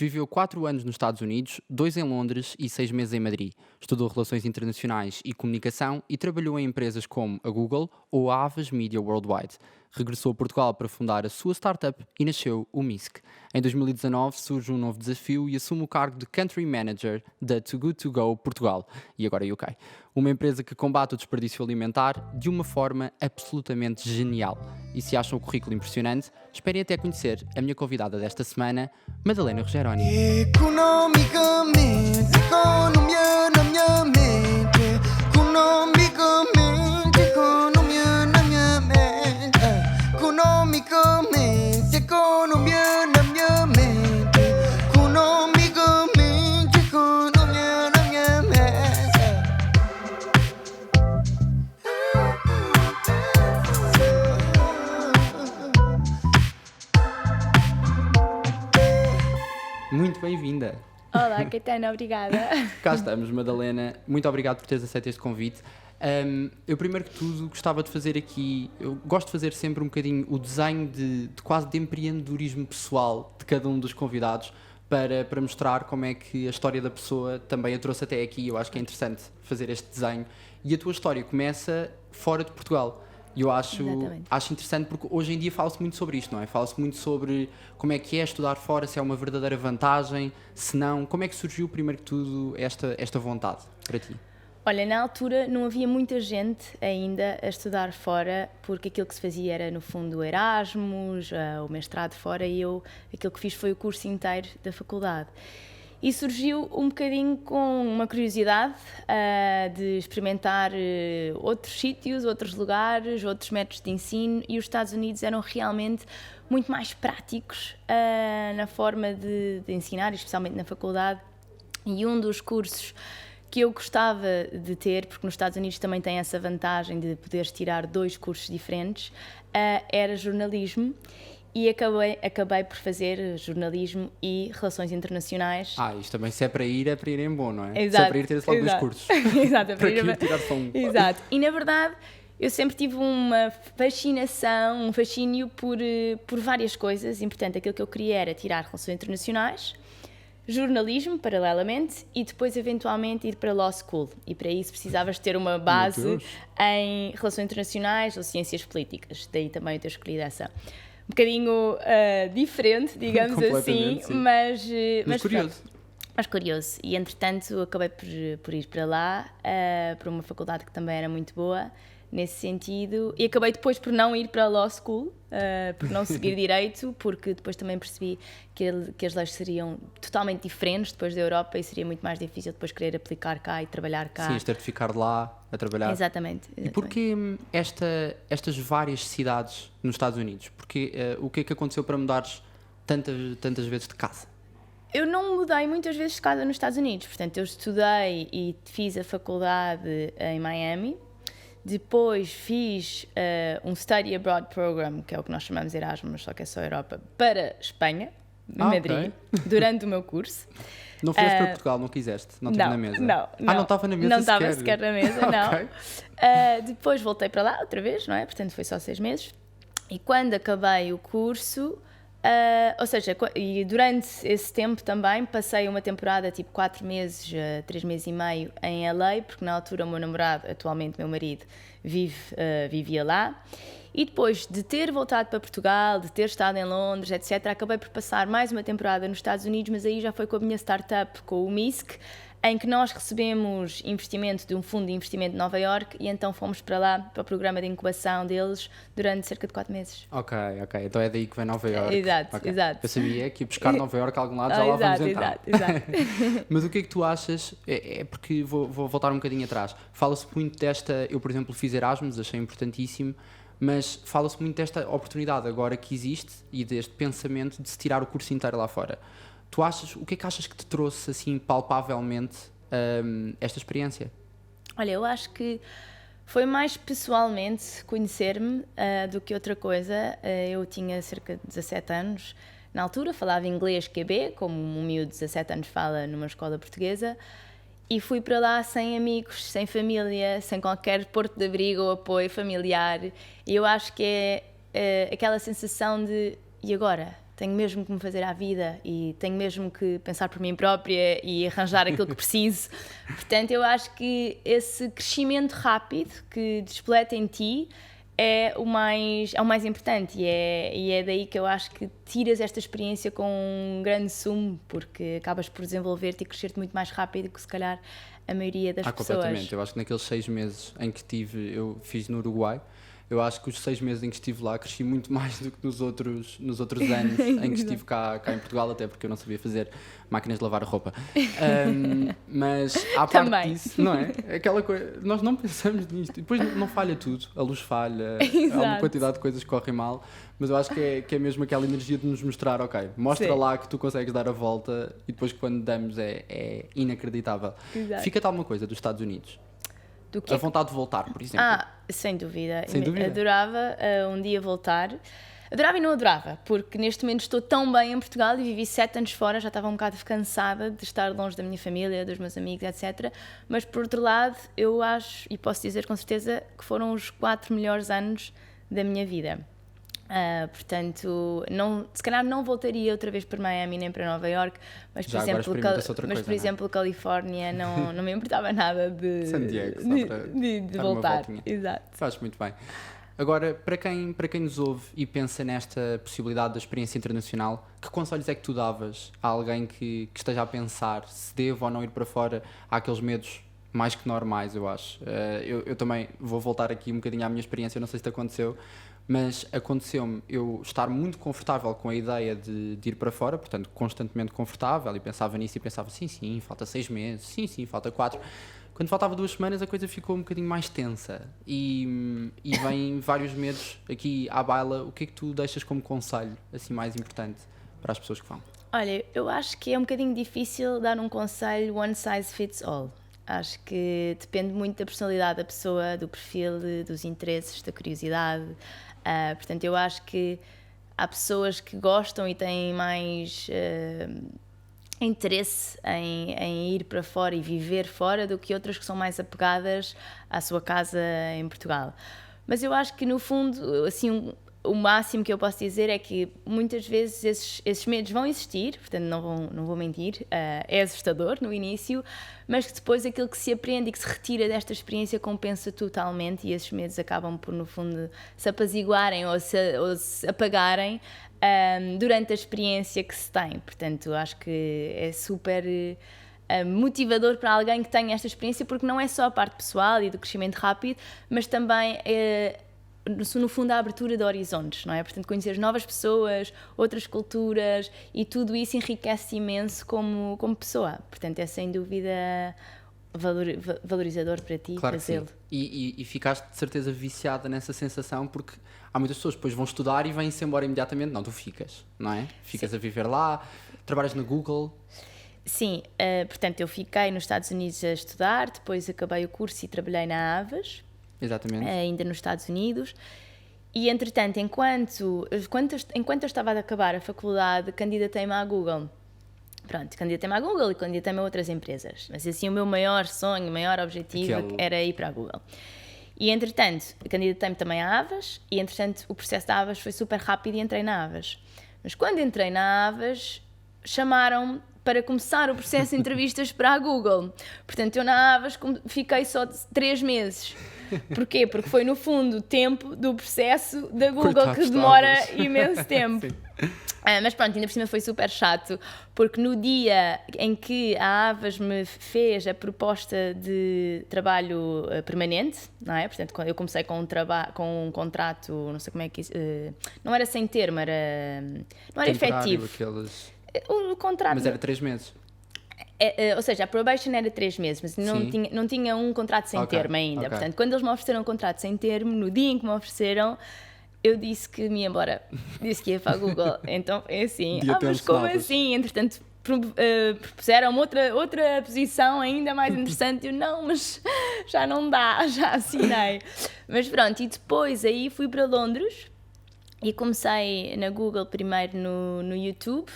Viveu 4 anos nos Estados Unidos, 2 em Londres e 6 meses em Madrid. Estudou Relações Internacionais e Comunicação e trabalhou em empresas como a Google ou a Avas Media Worldwide. Regressou a Portugal para fundar a sua startup e nasceu o MISC. Em 2019 surge um novo desafio e assume o cargo de Country Manager da Too Good To Go Portugal e agora UK. Uma empresa que combate o desperdício alimentar de uma forma absolutamente genial. E se acham o currículo impressionante, esperem até conhecer a minha convidada desta semana, Madalena Rogeroni. Economicamente, economia na minha mente. Economicamente, economia na minha mente. Economicamente, economia na minha mente. Economicamente, economia na minha mente. Muito bem-vinda! Olá, Caetano, obrigada. Cá estamos, Madalena. Muito obrigado por teres aceito este convite. Eu, primeiro que tudo, gostava de fazer aqui... Eu gosto de fazer sempre um bocadinho o desenho de quase de empreendedorismo pessoal de cada um dos convidados para mostrar como é que a história da pessoa também a trouxe até aqui. Eu acho que é interessante fazer este desenho. E a tua história começa fora de Portugal. E eu acho interessante porque hoje em dia fala-se muito sobre isto, não é? Fala-se muito sobre como é que é estudar fora, se é uma verdadeira vantagem, se não. Como é que surgiu, primeiro que tudo, esta vontade para ti? Olha, na altura não havia muita gente ainda a estudar fora, porque aquilo que se fazia era, no fundo, o Erasmus, o mestrado fora, e aquilo que fiz foi o curso inteiro da faculdade. E surgiu um bocadinho com uma curiosidade de experimentar outros sítios, outros lugares, outros métodos de ensino, e os Estados Unidos eram realmente muito mais práticos na forma de ensinar, especialmente na faculdade. E um dos cursos que eu gostava de ter, porque nos Estados Unidos também tem essa vantagem de poderes tirar 2 cursos diferentes, era jornalismo. E acabei por fazer jornalismo e relações internacionais. Isto também, se é para ir em bom, não é? Exato, se é para ir, ter-se logo 2 cursos. Exato, para ir tirar só um. Exato. E na verdade, eu sempre tive uma fascinação, um fascínio por várias coisas. E, portanto, aquilo que eu queria era tirar relações internacionais, jornalismo, paralelamente, e depois, eventualmente, ir para Law School. E para isso precisavas ter uma base em relações internacionais ou ciências políticas. Daí também eu ter escolhido essa. Um bocadinho diferente, digamos assim, sim. mas curioso. Mas curioso. E, entretanto, acabei por ir para lá, para uma faculdade que também era muito boa, nesse sentido. E acabei depois por não ir para a Law School, por não seguir Direito, porque depois também percebi que as leis seriam totalmente diferentes depois da Europa e seria muito mais difícil depois querer aplicar cá e trabalhar cá. Sim, ter de ficar lá a trabalhar. Exatamente. E porquê estas várias cidades nos Estados Unidos? Porque, o que é que aconteceu para mudares tantas vezes de casa? Eu não mudei muitas vezes de casa nos Estados Unidos. Portanto, eu estudei e fiz a faculdade em Miami. Depois fiz um Study Abroad Program, que é o que nós chamamos de Erasmus, só que é só Europa, para Espanha, em Madrid, durante o meu curso. Não fizeste para Portugal, não quiseste? Não esteve na mesa? Não. Não estava na mesa não sequer? Não estava sequer na mesa, não. Okay. Depois voltei para lá outra vez, não é? Portanto, foi só 6 meses. E quando acabei o curso, ou seja, e durante esse tempo também passei uma temporada, tipo 4 meses, 3 meses e meio em LA, porque na altura o meu namorado, atualmente meu marido, vivia lá. E depois de ter voltado para Portugal, de ter estado em Londres, etc., acabei por passar mais uma temporada nos Estados Unidos, mas aí já foi com a minha startup, com o MISC, em que nós recebemos investimento de um fundo de investimento de Nova Iorque e então fomos para lá, para o programa de incubação deles, durante cerca de 4 meses. Ok. Então é daí que vem Nova Iorque. Exato. Eu sabia que ia buscar Nova Iorque a algum lado, já lá vamos entrar. Exato. Mas o que é que tu achas, é porque vou voltar um bocadinho atrás, fala-se muito desta, eu por exemplo fiz Erasmus, achei importantíssimo, mas fala-se muito desta oportunidade agora que existe e deste pensamento de se tirar o curso inteiro lá fora. O que é que achas que te trouxe assim palpavelmente esta experiência? Olha, eu acho que foi mais pessoalmente conhecer-me do que outra coisa. Eu tinha cerca de 17 anos, na altura falava inglês QB, como um miúdo de 17 anos fala numa escola portuguesa, e fui para lá sem amigos, sem família, sem qualquer porto de abrigo ou apoio familiar. E eu acho que é aquela sensação de, e agora? tenho mesmo que me fazer à vida e tenho mesmo que pensar por mim própria e arranjar aquilo que preciso. Portanto, eu acho que esse crescimento rápido que despoleta em ti é o mais importante e é daí que eu acho que tiras esta experiência com um grande sumo, porque acabas por desenvolver-te e crescer-te muito mais rápido que se calhar a maioria das pessoas. Completamente. Eu acho que naqueles 6 meses em que eu fiz no Uruguai, eu acho que os 6 meses em que estive lá cresci muito mais do que nos outros anos em que estive cá em Portugal, até porque eu não sabia fazer máquinas de lavar a roupa. Mas à parte Também. disso, não é? Aquela coisa, nós não pensamos nisto. E depois não falha tudo, a luz falha, há uma Exato. quantidade de coisas que correm mal, mas eu acho que é mesmo aquela energia de nos mostrar, ok, mostra Sim. lá que tu consegues dar a volta e depois quando damos é inacreditável. Exato. Fica-te alguma coisa dos Estados Unidos? Do que A é que- vontade de voltar, por exemplo. Sem dúvida. Sem dúvida. Adorava um dia voltar. Adorava e não adorava, porque neste momento estou tão bem em Portugal e vivi 7 anos fora, já estava um bocado cansada de estar longe da minha família, dos meus amigos, etc. Mas por outro lado, eu acho, e posso dizer com certeza, que foram os 4 melhores anos da minha vida. Portanto, se calhar não voltaria outra vez para Miami nem para Nova York, mas por Já agora exemplo, experimenta-se outra mas coisa, por não é? exemplo Califórnia não me importava nada de San Diego, só para de dar uma voltar. voltinha. Exato. Faz muito bem. Agora, para quem nos ouve e pensa nesta possibilidade da experiência internacional, que conselhos é que tu davas a alguém que esteja a pensar se deve ou não ir para fora? Há aqueles medos mais que normais, eu acho. Eu também vou voltar aqui um bocadinho à minha experiência, não sei se te aconteceu, mas aconteceu-me eu estar muito confortável com a ideia de ir para fora, portanto, constantemente confortável, e pensava nisso e pensava, sim, falta 6 meses, sim, falta 4. Quando faltava 2 semanas a coisa ficou um bocadinho mais tensa e vêm vários medos aqui à baila. O que é que tu deixas como conselho, assim, mais importante para as pessoas que vão? Olha, eu acho que é um bocadinho difícil dar um conselho one size fits all. Acho que depende muito da personalidade da pessoa, do perfil, dos interesses, da curiosidade. Portanto, eu acho que há pessoas que gostam e têm mais interesse em ir para fora e viver fora do que outras que são mais apegadas à sua casa em Portugal. Mas eu acho que, no fundo, assim, o máximo que eu posso dizer é que muitas vezes esses medos vão existir, portanto não vou mentir, é assustador no início, mas que depois aquilo que se aprende e que se retira desta experiência compensa totalmente e esses medos acabam por, no fundo, se apaziguarem ou se apagarem durante a experiência que se tem. Portanto, acho que é super motivador para alguém que tenha esta experiência, porque não é só a parte pessoal e do crescimento rápido, mas também no fundo a abertura de horizontes, não é? Portanto, conhecer novas pessoas, outras culturas, e tudo isso enriquece imenso como pessoa. Portanto, é sem dúvida valorizador para ti Claro que sim. fazê-lo. E ficaste de certeza viciada nessa sensação, porque há muitas pessoas que depois vão estudar e vêm-se embora imediatamente. Não, tu ficas, não é? Ficas a viver lá, trabalhas na Google. Sim, portanto, eu fiquei nos Estados Unidos a estudar, depois acabei o curso e trabalhei na Aves, Exatamente. ainda nos Estados Unidos. E, entretanto, enquanto eu estava a acabar a faculdade, candidatei-me à Google. Pronto, candidatei-me à Google e candidatei-me a outras empresas. Mas, assim, o meu maior sonho, o maior objetivo era ir para a Google. E, entretanto, candidatei-me também à Aves e, entretanto, o processo da Aves foi super rápido e entrei na Aves. Mas, quando entrei na Aves, chamaram-me para começar o processo de entrevistas para a Google. Portanto, eu na Aves fiquei só 3 meses. Porquê? Porque foi, no fundo, o tempo do processo da Google, Coitados que demora de Aves. imenso tempo. Mas pronto, ainda por cima foi super chato, porque no dia em que a Aves me fez a proposta de trabalho permanente, não é? Portanto, eu comecei com um contrato, não sei como é que... não era sem termo, não era efetivo. O contrato... Mas era 3 meses. Ou seja, a probation era 3 meses, mas não tinha um contrato sem termo ainda. Ok. Portanto, quando eles me ofereceram um contrato sem termo, no dia em que me ofereceram, eu disse que me ia embora. Disse que ia para a Google. Então é assim, mas como assim? Entretanto, propuseram outra posição ainda mais interessante. Eu, não, mas já não dá, já assinei. Mas pronto, e depois aí fui para Londres. E comecei na Google primeiro no YouTube,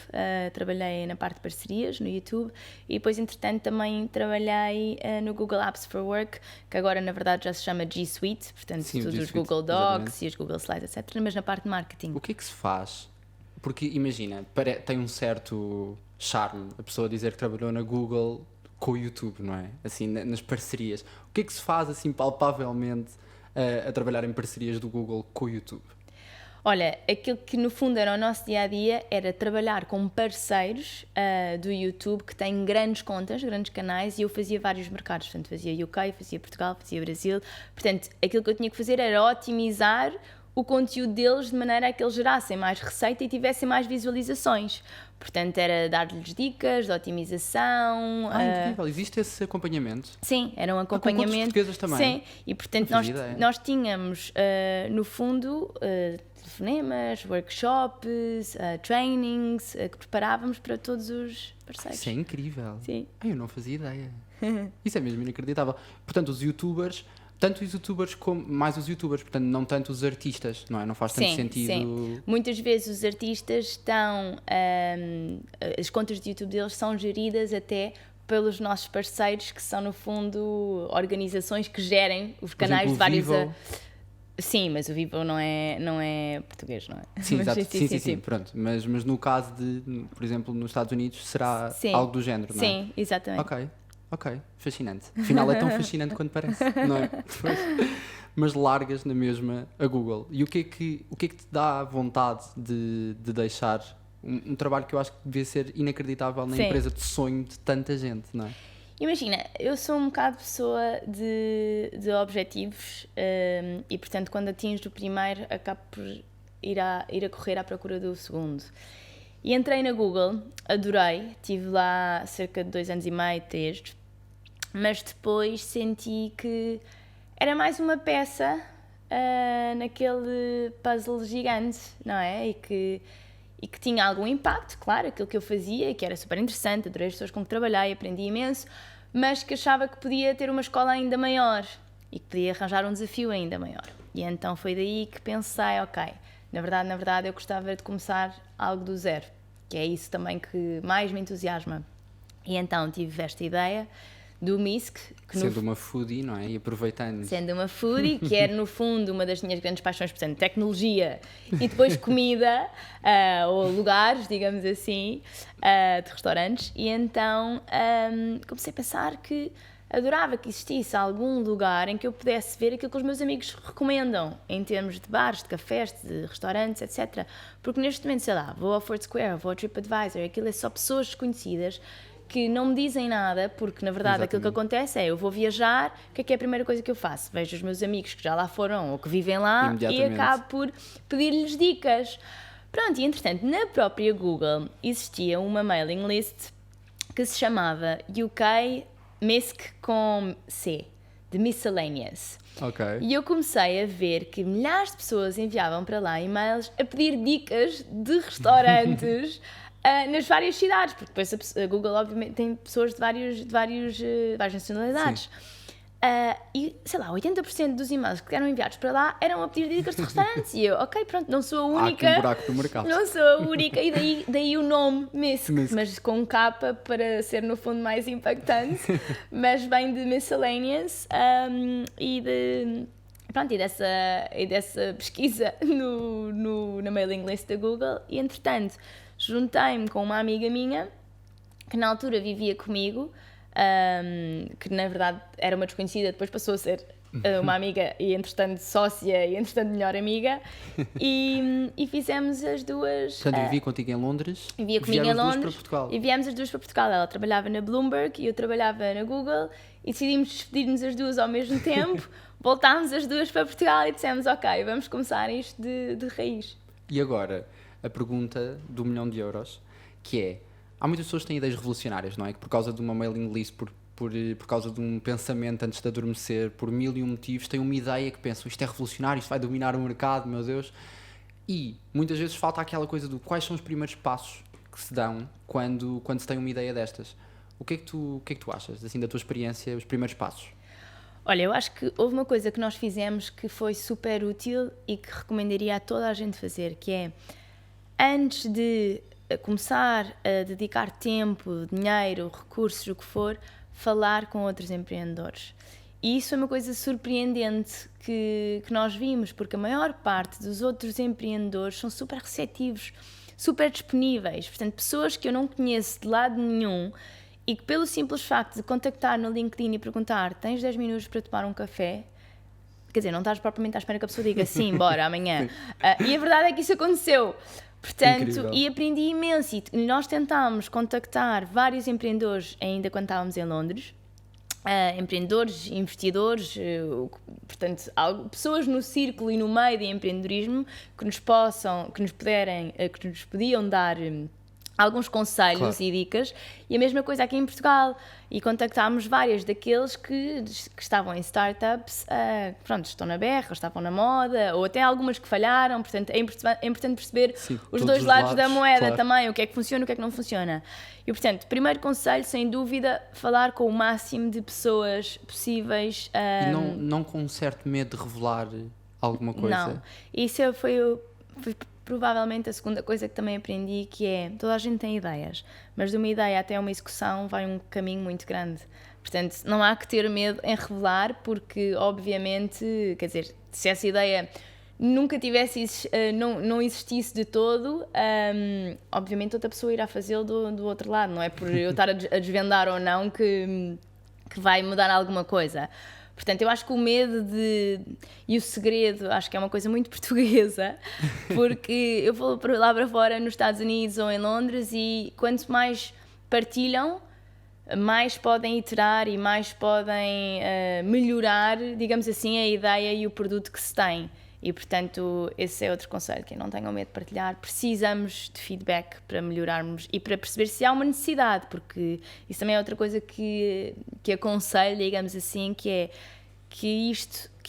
trabalhei na parte de parcerias no YouTube e depois, entretanto, também trabalhei no Google Apps for Work, que agora na verdade já se chama G Suite, portanto, Sim, tudo G os Suite, Google Docs exatamente. e os Google Slides, etc., mas na parte de marketing. O que é que se faz porque imagina, tem um certo charme a pessoa dizer que trabalhou na Google com o YouTube, não é? Assim, nas parcerias. O que é que se faz assim palpavelmente a trabalhar em parcerias do Google com o YouTube? Olha, aquilo que no fundo era o nosso dia-a-dia era trabalhar com parceiros do YouTube que têm grandes contas, grandes canais, e eu fazia vários mercados. Portanto, fazia UK, fazia Portugal, fazia Brasil. Portanto, aquilo que eu tinha que fazer era otimizar o conteúdo deles de maneira a que eles gerassem mais receita e tivessem mais visualizações. Portanto, era dar-lhes dicas de otimização. Incrível. Existe esse acompanhamento? Sim, era um Com acompanhamento. contas portuguesas também? Sim, e portanto nós tínhamos, no fundo, telefonemas, workshops, trainings, que preparávamos para todos os parceiros. Isso é incrível. Sim. Eu não fazia ideia. Isso é mesmo inacreditável. Portanto, os youtubers, tanto os youtubers como mais os youtubers, portanto, não tanto os artistas, não é? Não faz tanto sentido. Sim. Muitas vezes os artistas estão, as contas de YouTube deles são geridas até pelos nossos parceiros, que são no fundo organizações que gerem os canais de vários. Sim, mas o Vivo não é português, não é? Sim, mas, exato. Sim, pronto. Mas no caso de, por exemplo, nos Estados Unidos, será algo do género, não é? Sim, exatamente. Ok, fascinante. Afinal é tão fascinante quanto parece, não é? Mas largas na mesma a Google. E o que é que te dá vontade de deixar um trabalho que eu acho que devia ser inacreditável na empresa de sonho de tanta gente, não é? Imagina, eu sou um bocado pessoa de objetivos e, portanto, quando atinjo o primeiro, acabo por ir a correr à procura do segundo. E entrei na Google, adorei, estive lá cerca de 2 anos e meio, 3, mas depois senti que era mais uma peça naquele puzzle gigante, não é? E que tinha algum impacto, claro, aquilo que eu fazia, que era super interessante, adorei as pessoas com que trabalhei, aprendi imenso, mas que achava que podia ter uma escola ainda maior e que podia arranjar um desafio ainda maior. E então foi daí que pensei, ok, na verdade eu gostava de começar algo do zero, que é isso também que mais me entusiasma. E então tive esta ideia do MISC. Sendo uma foodie, não é? E aproveitando. Sendo uma foodie, que era no fundo uma das minhas grandes paixões, portanto, tecnologia e depois comida, ou lugares, digamos assim, de restaurantes. E então comecei a pensar que adorava que existisse algum lugar em que eu pudesse ver aquilo que os meus amigos recomendam, em termos de bares, de cafés, de restaurantes, etc. Porque neste momento, sei lá, vou ao Foursquare, vou ao TripAdvisor, aquilo é só pessoas desconhecidas que não me dizem nada, porque na verdade aquilo que acontece é, eu vou viajar, o que é a primeira coisa que eu faço? Vejo os meus amigos que já lá foram ou que vivem lá e acabo por pedir-lhes dicas. Pronto, e entretanto, na própria Google existia uma mailing list que se chamava UK MISC com C, de Miscellaneous. Okay. E eu comecei a ver que milhares de pessoas enviavam para lá e-mails a pedir dicas de restaurantes nas várias cidades, porque depois a Google obviamente tem pessoas de várias nacionalidades. E, sei lá, 80% dos e-mails que eram enviados para lá eram a pedir dicas de restaurantes. E eu, ok, pronto, não sou a única. Há aqui um buraco do mercado. Não sou a única. E daí o nome MISC, mas com capa para ser no fundo mais impactante. Mas vem de Miscellaneous e dessa pesquisa na mailing list da Google. E entretanto, juntei-me com uma amiga minha que na altura vivia comigo, que na verdade era uma desconhecida, depois passou a ser uma amiga e entretanto sócia e entretanto melhor amiga, e fizemos as duas. Portanto, vivia contigo em Londres, vivia comigo em Londres para Portugal. E viemos as duas para Portugal. Ela trabalhava na Bloomberg e eu trabalhava na Google e decidimos despedir-nos as duas ao mesmo tempo, voltámos as duas para Portugal e dissemos, ok, vamos começar isto de raiz. E agora, a pergunta do €1 milhão, que é, há muitas pessoas que têm ideias revolucionárias, não é? Que por causa de uma mailing list, por causa de um pensamento antes de adormecer, por 1000 motivos, têm uma ideia que pensam, isto é revolucionário, isto vai dominar o mercado, meu Deus. E muitas vezes falta aquela coisa do quais são os primeiros passos que se dão quando se tem uma ideia destas. O que é que tu achas, assim, da tua experiência, os primeiros passos? Olha, eu acho que houve uma coisa que nós fizemos que foi super útil e que recomendaria a toda a gente fazer, que é, antes de começar a dedicar tempo, dinheiro, recursos, o que for, falar com outros empreendedores. E isso é uma coisa surpreendente que nós vimos, porque a maior parte dos outros empreendedores são super receptivos, super disponíveis. Portanto, pessoas que eu não conheço de lado nenhum e que pelo simples facto de contactar no LinkedIn e perguntar: tens 10 minutos para tomar um café? Quer dizer, não estás propriamente à espera que a pessoa diga sim, bora, amanhã. E a verdade é que isso aconteceu. Portanto, Incrível. e aprendi imenso. E nós tentámos contactar vários empreendedores ainda quando estávamos em Londres. Empreendedores, investidores, portanto, pessoas no círculo e no meio de empreendedorismo que nos podiam dar alguns conselhos, claro, e dicas, e a mesma coisa aqui em Portugal, e contactámos vários daqueles que estavam em startups, pronto, estão na berra, ou estavam na moda, ou até algumas que falharam. Portanto, é importante perceber sim, os todos dois os lados da moeda, claro, também, o que é que funciona, o que é que não funciona. E, portanto, primeiro conselho, sem dúvida, falar com o máximo de pessoas possíveis. E não com um certo medo de revelar alguma coisa. Não, isso foi provavelmente a segunda coisa que também aprendi, que é: toda a gente tem ideias, mas de uma ideia até uma execução vai um caminho muito grande. Portanto, não há que ter medo em revelar, porque obviamente, quer dizer, se essa ideia nunca não existisse de todo, obviamente outra pessoa irá fazê-lo do outro lado. Não é por eu estar a desvendar ou não que vai mudar alguma coisa. Portanto, eu acho que o medo e o segredo, acho que é uma coisa muito portuguesa, porque eu vou lá para fora, nos Estados Unidos ou em Londres, e quanto mais partilham, mais podem iterar e mais podem melhorar, digamos assim, a ideia e o produto que se tem. E, portanto, esse é outro conselho, que não tenham medo de partilhar. Precisamos de feedback para melhorarmos e para perceber se há uma necessidade, porque isso também é outra coisa que aconselho, digamos assim, que é que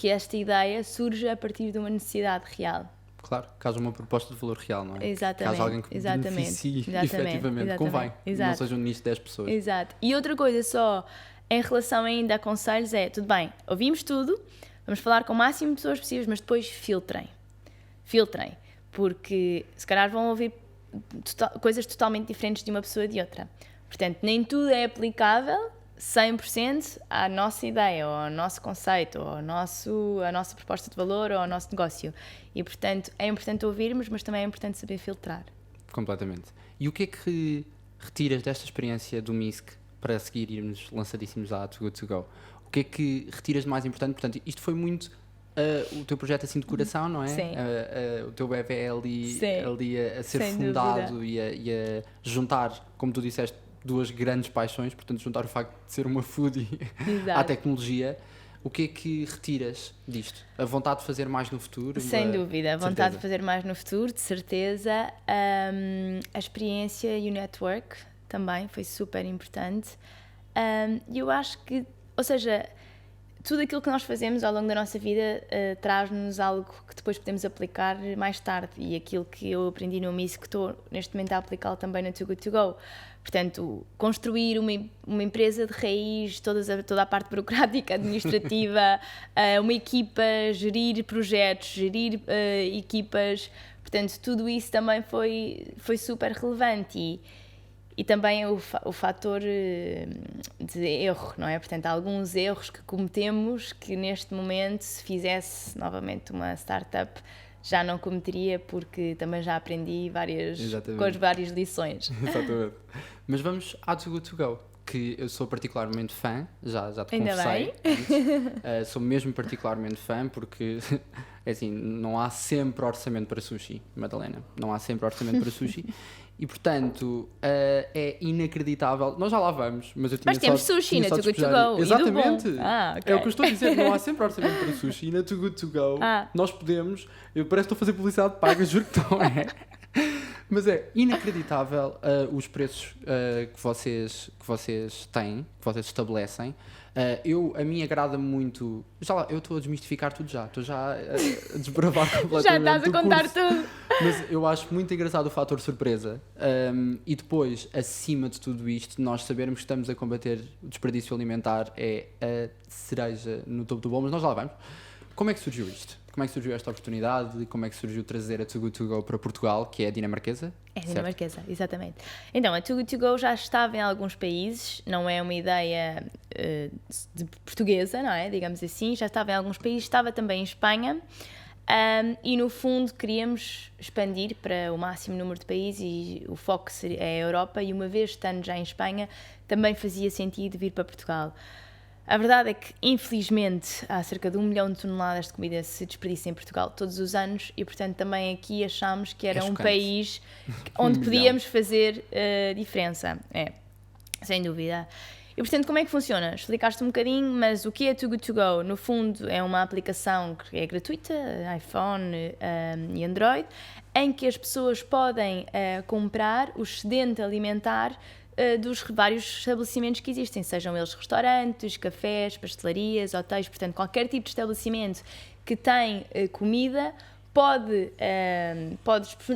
esta ideia surja a partir de uma necessidade real. Claro, caso uma proposta de valor real, não é? Exatamente. Caso alguém que beneficie efetivamente, convém, não seja um nicho de 10 pessoas. Exato. E outra coisa só, em relação ainda a conselhos, é: tudo bem, ouvimos tudo, vamos falar com o máximo de pessoas possíveis, mas depois filtrem, porque se calhar vão ouvir coisas totalmente diferentes de uma pessoa e de outra. Portanto, nem tudo é aplicável 100% à nossa ideia, ou ao nosso conceito, ou à nossa proposta de valor, ou ao nosso negócio. E, portanto, é importante ouvirmos, mas também é importante saber filtrar. Completamente. E o que é que retiras desta experiência do MISC para seguir irmos lançadíssimos à Too Good To Go? O que é que retiras de mais importante? Portanto, isto foi muito o teu projeto assim de coração, não é? Sim. O teu bebé é ali a ser Sem fundado e a juntar, como tu disseste, duas grandes paixões, portanto juntar o facto de ser uma foodie à tecnologia. O que é que retiras disto? A vontade de fazer mais no futuro? Sem dúvida, a vontade de fazer mais no futuro, de certeza. A experiência e o network também foi super importante. E eu acho que, ou seja, tudo aquilo que nós fazemos ao longo da nossa vida traz-nos algo que depois podemos aplicar mais tarde, e aquilo que eu aprendi no MIS, que estou neste momento a aplicá-lo também na Too Good To Go. Portanto, construir uma empresa de raiz, toda a parte burocrática, administrativa, uma equipa, gerir projetos, gerir equipas, portanto, tudo isso também foi super relevante. E também o fator de erro, não é? Portanto, há alguns erros que cometemos que neste momento, se fizesse novamente uma startup, já não cometeria, porque também já aprendi com as várias lições. Exatamente. Mas vamos à Too Good To Go, que eu sou particularmente fã, já te confessei antes. Sou mesmo particularmente fã, porque é assim, não há sempre orçamento para sushi, Madalena, não há sempre orçamento para sushi. E, portanto, é inacreditável. Nós já lá vamos, mas eu tinha Mas temos sushi na Too Good To Go. Exatamente. Okay. É o que eu estou a dizer. Não há sempre orçamento para sushi. E na Too Good To Go, nós podemos... Eu parece que estou a fazer publicidade paga, juro que não é. Mas é inacreditável os preços que vocês têm, que vocês estabelecem. A mim agrada muito. Eu estou a desmistificar tudo já. Estou já a desbravar completamente. Já estás a contar tudo. Mas eu acho muito engraçado o fator surpresa. E depois, acima de tudo isto, nós sabermos que estamos a combater o desperdício alimentar é a cereja no topo do bolo, mas nós lá vamos. Como é que surgiu isto? Como é que surgiu esta oportunidade? Como é que surgiu trazer a Too Good To Go para Portugal, que é a dinamarquesa? É dinamarquesa, exatamente. Então, a Too Good To Go já estava em alguns países, não é uma ideia portuguesa, não é? Digamos assim, já estava em alguns países, estava também em Espanha. E no fundo queríamos expandir para o máximo número de países e o foco é a Europa, e uma vez estando já em Espanha também fazia sentido vir para Portugal. A verdade é que, infelizmente, há cerca de 1 milhão de toneladas de comida se desperdiça em Portugal todos os anos e, portanto, também aqui achámos que era um país onde podíamos fazer diferença. Sem dúvida. E, portanto, como é que funciona? Explicaste um bocadinho, mas o que é Too Good To Go? No fundo, é uma aplicação que é gratuita, iPhone e Android, em que as pessoas podem comprar o excedente alimentar dos vários estabelecimentos que existem, sejam eles restaurantes, cafés, pastelarias, hotéis, portanto, qualquer tipo de estabelecimento que tem comida pode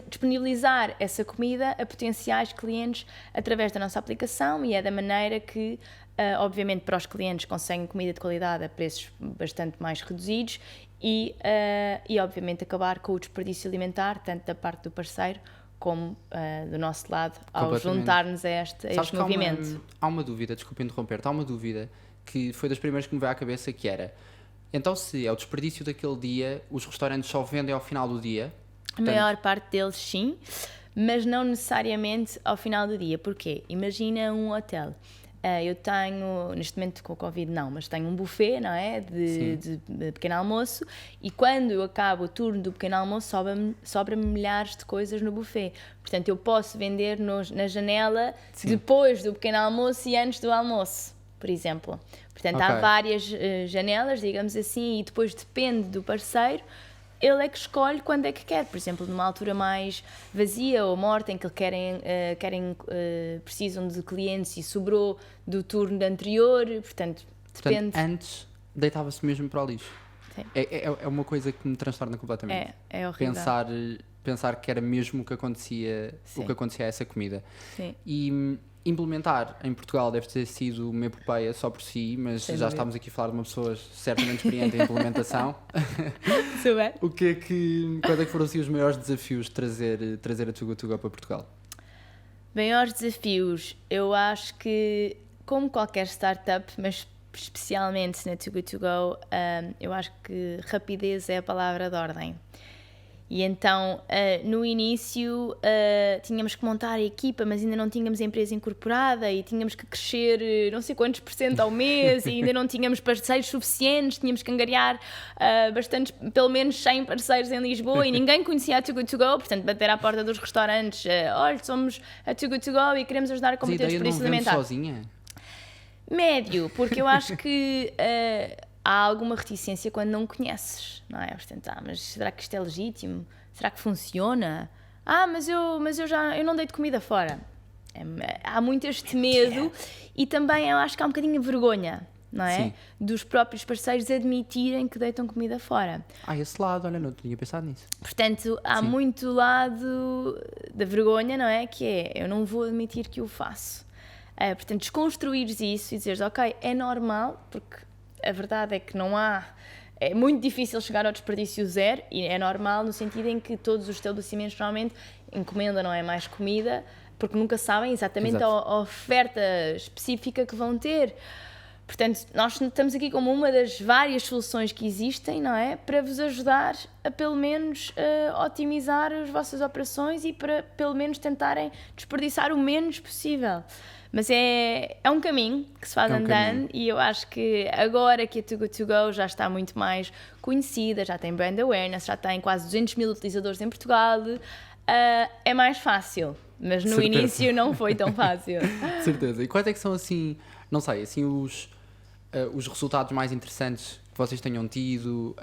disponibilizar essa comida a potenciais clientes através da nossa aplicação, e é da maneira que, obviamente, para os clientes conseguem comida de qualidade a preços bastante mais reduzidos e obviamente, acabar com o desperdício alimentar, tanto da parte do parceiro como do nosso lado, ao juntar-nos a este movimento. Há uma dúvida, desculpa interromper-te, há uma dúvida que foi das primeiras que me veio à cabeça, que era, então se é o desperdício daquele dia, os restaurantes só vendem ao final do dia? A maior parte deles sim, mas não necessariamente ao final do dia. Porquê? Imagina um hotel. Eu tenho, neste momento com o Covid não, mas tenho um buffet, não é? De pequeno almoço, e quando eu acabo o turno do pequeno almoço sobra-me milhares de coisas no buffet. Portanto, eu posso vender na janela depois do pequeno almoço e antes do almoço, por exemplo. Portanto, há várias janelas, digamos assim, e depois depende do parceiro. Ele é que escolhe quando é que quer, por exemplo, numa altura mais vazia ou morta, em que precisam de clientes e sobrou do turno anterior, portanto, depende. Antes deitava-se mesmo para o lixo. Sim. É uma coisa que me transtorna completamente. É horrível. Pensar que era mesmo o que acontecia a essa comida. Sim. E implementar em Portugal deve ter sido uma epopeia só por si, mas já estamos aqui a falar de uma pessoa certamente experiente em implementação. Super. Quais é que foram assim, os maiores desafios de trazer a Too Good To Go para Portugal? Maiores desafios, eu acho que, como qualquer startup, mas especialmente na Too Good To Go, eu acho que rapidez é a palavra de ordem. E então, no início, tínhamos que montar a equipa, mas ainda não tínhamos a empresa incorporada e tínhamos que crescer não sei quantos % ao mês e ainda não tínhamos parceiros suficientes, tínhamos que angariar pelo menos 100 parceiros em Lisboa e ninguém conhecia a Too Good To Go, portanto, bater à porta dos restaurantes, olha, somos a Too Good To Go e queremos ajudar a combater o desperdício alimentar. Sozinha? Médio, porque eu acho que há alguma reticência quando não conheces, não é? Portanto, mas será que isto é legítimo? Será que funciona? Mas eu não deito comida fora. Há muito este medo e também eu acho que há um bocadinho de vergonha, não é? Sim. Dos próprios parceiros admitirem que deitam comida fora. Esse lado, olha, não tinha pensado nisso. Portanto, há muito lado da vergonha, não é? Que é, eu não vou admitir que o faço. Portanto, desconstruires isso e dizeres, ok, é normal, porque a verdade é que é muito difícil chegar ao desperdício zero e é normal no sentido em que todos os estabelecimentos normalmente encomendam, não é, mais comida, porque nunca sabem exatamente a oferta específica que vão ter. Portanto, nós estamos aqui como uma das várias soluções que existem, não é? Para vos ajudar a pelo menos otimizar as vossas operações e para pelo menos tentarem desperdiçar o menos possível. Mas é um caminho que se faz andando e eu acho que agora que a Too Good To Go já está muito mais conhecida, já tem brand awareness, já tem quase 200 mil utilizadores em Portugal, é mais fácil, mas no início não foi tão fácil. Certeza. E quais é que são assim, não sei, assim os resultados mais interessantes que vocês tenham tido,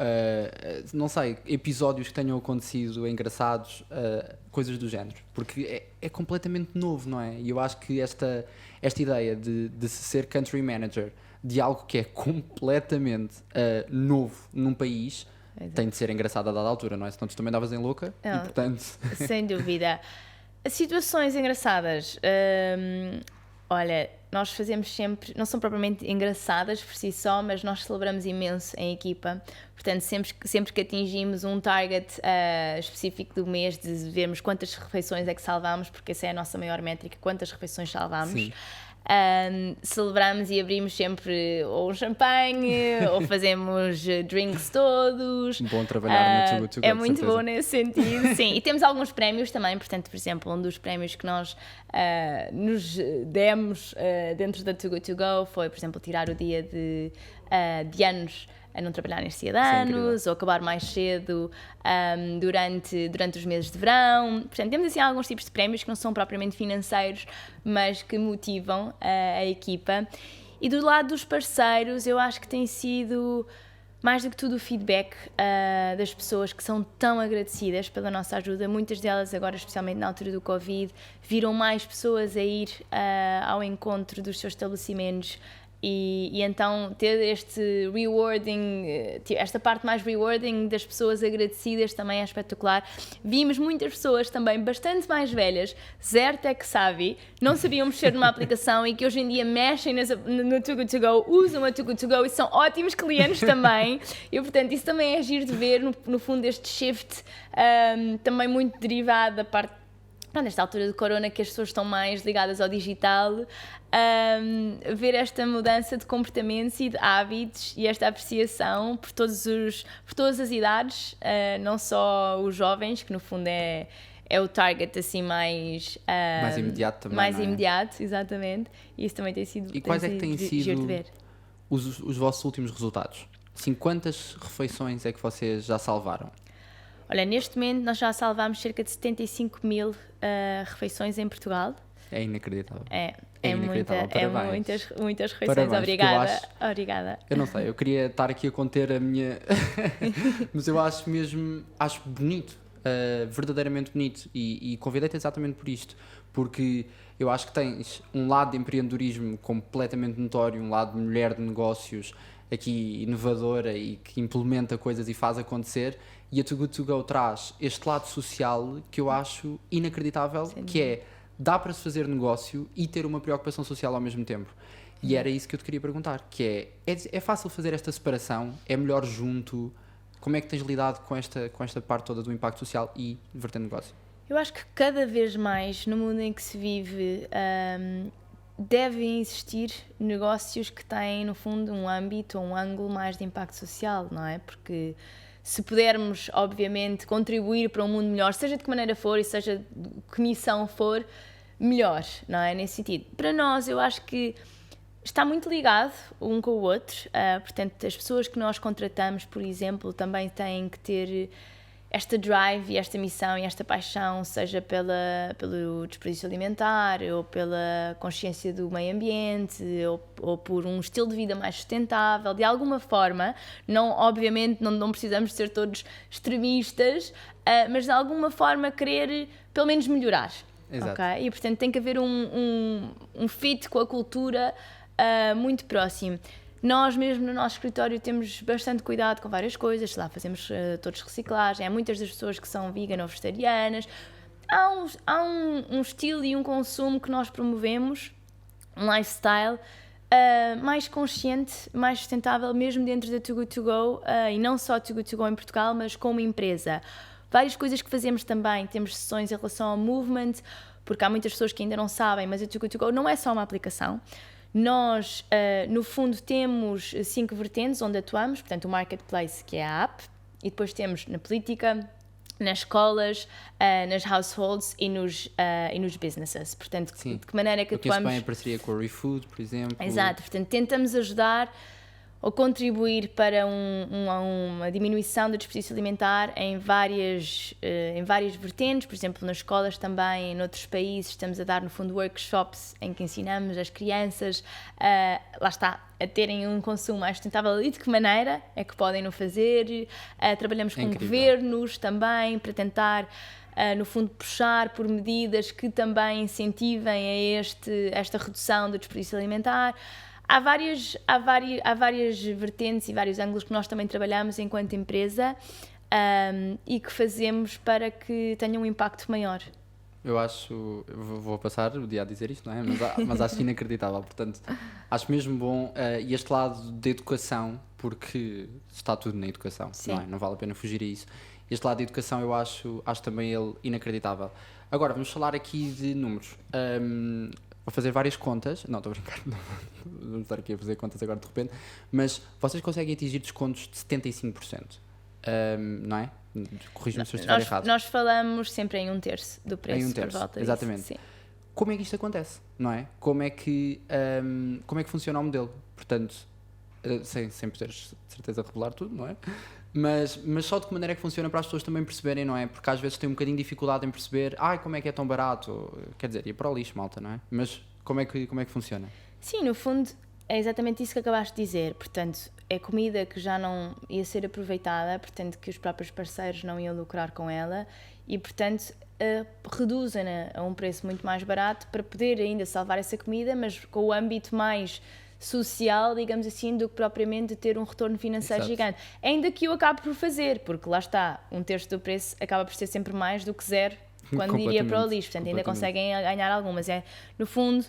não sei, episódios que tenham acontecido engraçados, coisas do género, porque é completamente novo, não é? E eu acho que esta ideia de se ser country manager de algo que é completamente novo num país tem de ser engraçado a dada altura, não é? Senão tu também davas em louca e portanto... Sem dúvida. Situações engraçadas, olha, nós fazemos sempre, não são propriamente engraçadas por si só, mas nós celebramos imenso em equipa. Portanto, sempre que atingimos um target específico do mês, de vermos quantas refeições é que salvamos, porque essa é a nossa maior métrica, quantas refeições salvamos. Celebramos e abrimos sempre ou um champanhe ou fazemos drinks todos. Bom trabalhar no Too Good To Go, É de muito certeza. bom nesse sentido, sim. E temos alguns prémios também, portanto, por exemplo, um dos prémios que nós nos demos dentro da Too Good To Go foi, por exemplo, tirar o dia de anos a não trabalhar neste dia de Isso é anos, incrível. ou acabar mais cedo durante os meses de verão. Portanto, temos assim alguns tipos de prémios que não são propriamente financeiros, mas que motivam a equipa. E do lado dos parceiros, eu acho que tem sido mais do que tudo o feedback das pessoas que são tão agradecidas pela nossa ajuda. Muitas delas agora, especialmente na altura do Covid, viram mais pessoas a ir ao encontro dos seus estabelecimentos. E então ter este rewarding, esta parte mais rewarding das pessoas agradecidas também é espetacular. Vimos muitas pessoas também bastante mais velhas, zero tech savvy, não sabiam mexer numa aplicação e que hoje em dia mexem no Too Good To Go, usam a Too Good To Go e são ótimos clientes também. E portanto isso também é giro de ver no fundo este shift também muito derivado da parte nesta altura do corona que as pessoas estão mais ligadas ao digital, ver esta mudança de comportamentos e de hábitos e esta apreciação por todas as idades, não só os jovens, que no fundo é o target assim mais imediato também, mais não é? imediato, exatamente, e isso também tem sido E quais é que têm giro sido de ver. os vossos últimos resultados? Assim, quantas refeições é que vocês já salvaram? Olha, neste momento nós já salvámos cerca de 75.000 refeições em Portugal. É inacreditável. É inacreditável. Parabéns. muitas refeições. Parabéns, Obrigada. porque eu Obrigada. Eu não sei, eu queria estar aqui a conter a minha... Mas eu acho bonito, verdadeiramente bonito. E convidei-te exatamente por isto. Porque eu acho que tens um lado de empreendedorismo completamente notório, um lado de mulher de negócios aqui inovadora e que implementa coisas e faz acontecer. E a Too Good To Go traz este lado social que eu acho inacreditável, que é, dá para se fazer negócio e ter uma preocupação social ao mesmo tempo. E era isso que eu te queria perguntar, que é fácil fazer esta separação? É melhor junto? Como é que tens lidado com esta parte toda do impacto social e verter negócio? Eu acho que cada vez mais no mundo em que se vive devem existir negócios que têm no fundo um âmbito ou um ângulo mais de impacto social, não é? Porque se pudermos, obviamente, contribuir para um mundo melhor, seja de que maneira for e seja de que missão for, melhor, não é? Nesse sentido. Para nós, eu acho que está muito ligado um com o outro, portanto, as pessoas que nós contratamos, por exemplo, também têm que ter esta drive e esta missão e esta paixão, seja pelo desperdício alimentar ou pela consciência do meio ambiente ou por um estilo de vida mais sustentável, de alguma forma, obviamente não precisamos ser todos extremistas, mas de alguma forma querer pelo menos melhorar. Exato. Okay? E portanto tem que haver um fit com a cultura muito próximo. Nós mesmo no nosso escritório temos bastante cuidado com várias coisas, sei lá, fazemos todos reciclagem, há muitas das pessoas que são vegan ou vegetarianas, há um estilo e um consumo que nós promovemos, um lifestyle mais consciente, mais sustentável, mesmo dentro da Too Good To Go, e não só Too Good To Go em Portugal, mas como empresa. Várias coisas que fazemos também, temos sessões em relação ao movement, porque há muitas pessoas que ainda não sabem, mas a Too Good To Go não é só uma aplicação. Nós, no fundo, temos 5 vertentes onde atuamos, portanto, o Marketplace, que é a app, e depois temos na política, nas escolas, nas households e nos businesses. Portanto, Sim. de que maneira é que eu conheço atuamos... bem a parceria com a ReFood, por exemplo. Exato, portanto, tentamos ajudar ou contribuir para uma diminuição do desperdício alimentar em várias vertentes, por exemplo, nas escolas também, em outros países, estamos a dar, no fundo, workshops em que ensinamos as crianças, lá está, a terem um consumo mais sustentável e de que maneira é que podem o fazer. Trabalhamos com governos também para tentar, no fundo, puxar por medidas que também incentivem esta redução do desperdício alimentar. Há várias vertentes e vários ângulos que nós também trabalhamos enquanto empresa e que fazemos para que tenham um impacto maior. Eu vou passar o dia a dizer isto, não é? Mas acho inacreditável, portanto, acho mesmo bom e este lado da educação, porque está tudo na educação, não é? Não vale a pena fugir a isso. Este lado da educação eu acho também ele inacreditável. Agora, vamos falar aqui de números. a fazer várias contas, não, estou a brincar, não vamos estar aqui a fazer contas agora de repente, mas vocês conseguem atingir descontos de 75%, não é? Corrija-me se eu estiver errado. Nós falamos sempre em 1/3 do preço. Em 1/3, por volta exatamente. disso, sim. Como é que isto acontece, não é? Como é que funciona o modelo? Portanto, sem poderes de certeza revelar tudo, não é? Mas só de que maneira é que funciona para as pessoas também perceberem, não é? Porque às vezes têm um bocadinho de dificuldade em perceber, como é que é tão barato? Quer dizer, ia para o lixo, malta, não é? Mas como é que funciona? Sim, no fundo é exatamente isso que acabaste de dizer. Portanto, é comida que já não ia ser aproveitada, portanto que os próprios parceiros não iam lucrar com ela e, portanto, reduzem-na a um preço muito mais barato para poder ainda salvar essa comida, mas com o âmbito mais social, digamos assim, do que propriamente de ter um retorno financeiro gigante. Ainda que eu acabe por fazer, porque lá está, 1/3 do preço acaba por ser sempre mais do que zero quando iria para o lixo, portanto ainda conseguem ganhar algumas. É, no fundo,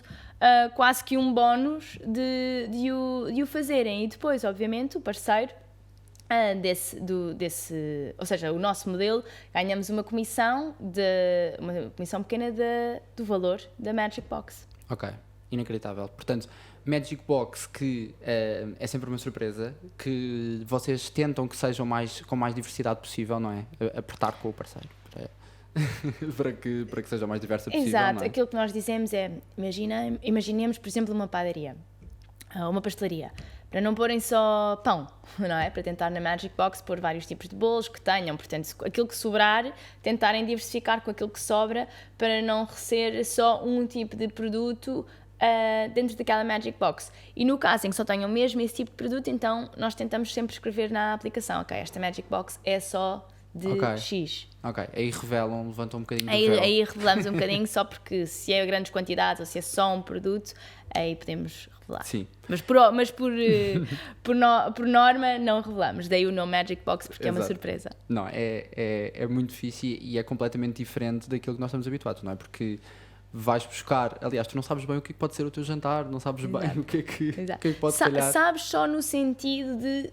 quase que um bónus de o fazerem. E depois, obviamente, o parceiro ou seja, o nosso modelo, ganhamos uma comissão pequena do valor da Magic Box. Ok, inacreditável. Portanto, Magic Box que é sempre uma surpresa, que vocês tentam que sejam com mais diversidade possível, não é? Apertar com o parceiro para que seja o mais diversa possível. Exato, não é? Aquilo que nós dizemos é, imaginemos, por exemplo, uma padaria, uma pastelaria, para não porem só pão, não é? Para tentar na Magic Box pôr vários tipos de bolos que tenham, portanto, aquilo que sobrar, tentarem diversificar com aquilo que sobra para não ser só um tipo de produto dentro daquela Magic Box. E no caso em que só tenham mesmo esse tipo de produto, então nós tentamos sempre escrever na aplicação, ok, esta Magic Box é só de X. Ok, aí levantam um bocadinho do véu. Aí revelamos um bocadinho, só porque se é grandes quantidades ou se é só um produto, aí podemos revelar. Sim. Mas por norma não revelamos, daí o nome Magic Box, porque é uma surpresa. Não, é muito difícil e é completamente diferente daquilo que nós estamos habituados, não é? Porque vais buscar, aliás, tu não sabes bem o que pode ser o teu jantar, não sabes bem o que é que pode calhar. Sabes só no sentido de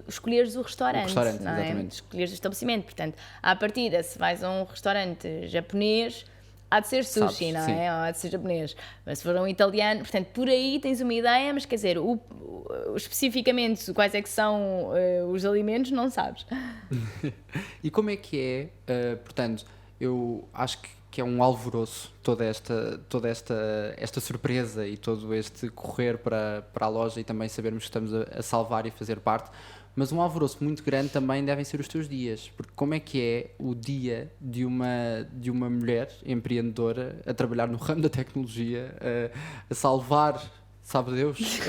escolheres o restaurante, não é? Exatamente. Escolheres o estabelecimento, portanto, à partida, se vais a um restaurante japonês, há de ser sushi, não é? Ou há de ser japonês, mas se for um italiano, portanto, por aí tens uma ideia, mas quer dizer, especificamente quais é que são os alimentos, não sabes. E como é que é, portanto, eu acho que é um alvoroço toda esta surpresa e todo este correr para a loja e também sabermos que estamos a salvar e fazer parte, mas um alvoroço muito grande também devem ser os teus dias, porque como é que é o dia de uma mulher empreendedora a trabalhar no ramo da tecnologia, a salvar, sabe Deus,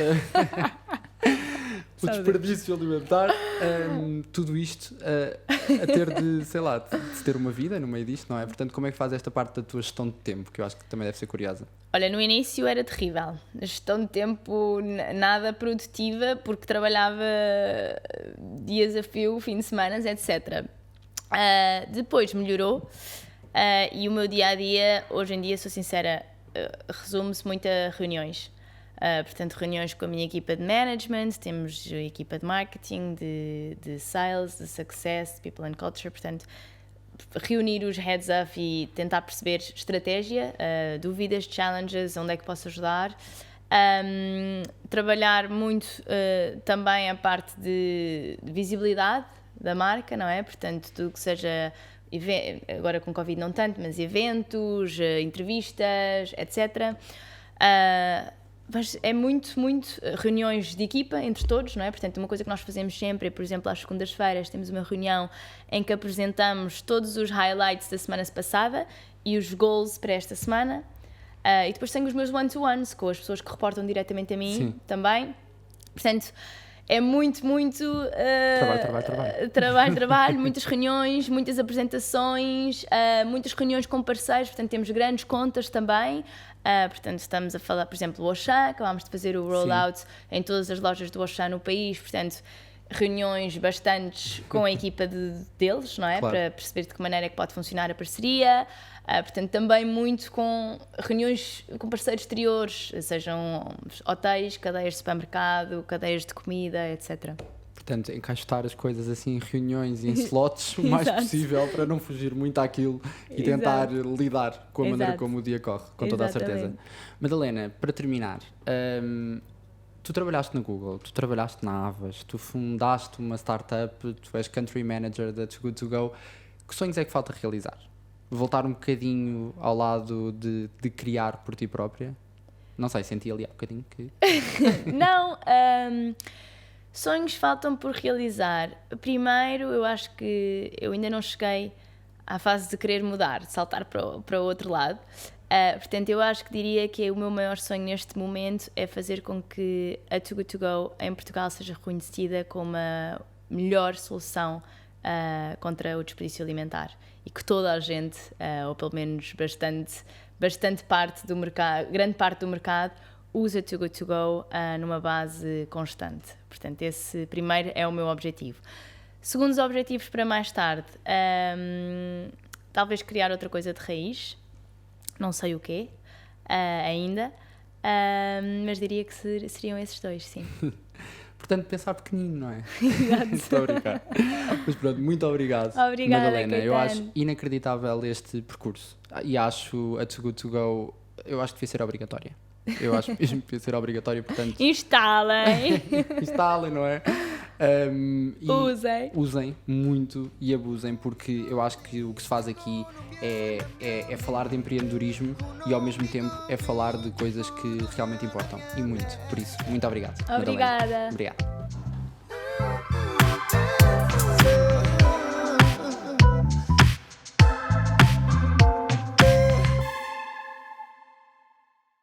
o desperdício alimentar, tudo isto a ter de, sei lá, de ter uma vida no meio disto, não é? Portanto, como é que faz esta parte da tua gestão de tempo, que eu acho que também deve ser curiosa? Olha, no início era terrível. A gestão de tempo nada produtiva, porque trabalhava dias a fio, fim de semana, etc. Depois melhorou e o meu dia-a-dia, hoje em dia, sou sincera, resume-se muito a reuniões. Portanto, reuniões com a minha equipa de management, temos a equipa de marketing, de sales, de success, de people and culture, portanto, reunir os heads up e tentar perceber estratégia, dúvidas, challenges, onde é que posso ajudar. Trabalhar muito também a parte de visibilidade da marca, não é? Portanto, tudo que seja, agora com Covid não tanto, mas eventos, entrevistas, etc. Mas é muito reuniões de equipa entre todos, não é? Portanto, uma coisa que nós fazemos sempre é, por exemplo, às segundas-feiras temos uma reunião em que apresentamos todos os highlights da semana passada e os goals para esta semana. E depois tenho os meus one-to-ones com as pessoas que reportam diretamente a mim. Sim. Também. Portanto, é muito trabalho, muitas reuniões, muitas apresentações, muitas reuniões com parceiros, portanto temos grandes contas também, portanto estamos a falar, por exemplo, o Auchan, acabámos de fazer o rollout em todas as lojas do Auchan no país, portanto reuniões bastantes com a equipa deles, não é? Claro. Para perceber de que maneira é que pode funcionar a parceria, portanto também muito com reuniões com parceiros exteriores, sejam hotéis, cadeias de supermercado, cadeias de comida, etc. Portanto, encaixotar as coisas assim em reuniões e em slots o mais Exato. possível para não fugir muito àquilo e tentar lidar com a maneira como o dia corre, com toda a certeza. Exatamente. Madalena, para terminar, tu trabalhaste na Google, tu trabalhaste na Avas, tu fundaste uma startup, tu és country manager da Too Good To Go. Que sonhos é que falta realizar? Voltar um bocadinho ao lado de criar por ti própria? Não sei, senti ali há um bocadinho que... Não, sonhos faltam por realizar. Primeiro, eu acho que eu ainda não cheguei à fase de querer mudar, de saltar para o outro lado. Portanto, eu acho que diria que o meu maior sonho neste momento é fazer com que a Too Good To Go em Portugal seja reconhecida como a melhor solução contra o desperdício alimentar e que toda a gente, ou pelo menos bastante parte do mercado, grande parte do mercado, usa Too Good To Go numa base constante. Portanto, esse primeiro é o meu objetivo. Segundos objetivos para mais tarde, talvez criar outra coisa de raiz, não sei o quê ainda, mas diria que seriam esses dois, sim. Portanto, pensar pequenino, não é? Estou a brincar. Mas pronto, muito obrigado, Obrigada, Madalena. Eu Caetano. acho inacreditável este percurso e acho a Too Good To Go, eu acho que devia ser obrigatória. Eu acho mesmo que devia ser obrigatória, portanto... Instalem! Instalem, não é? E usem muito e abusem, porque eu acho que o que se faz aqui é falar de empreendedorismo e ao mesmo tempo é falar de coisas que realmente importam e muito. Por isso, muito obrigado. Obrigada. Madalena. Obrigado.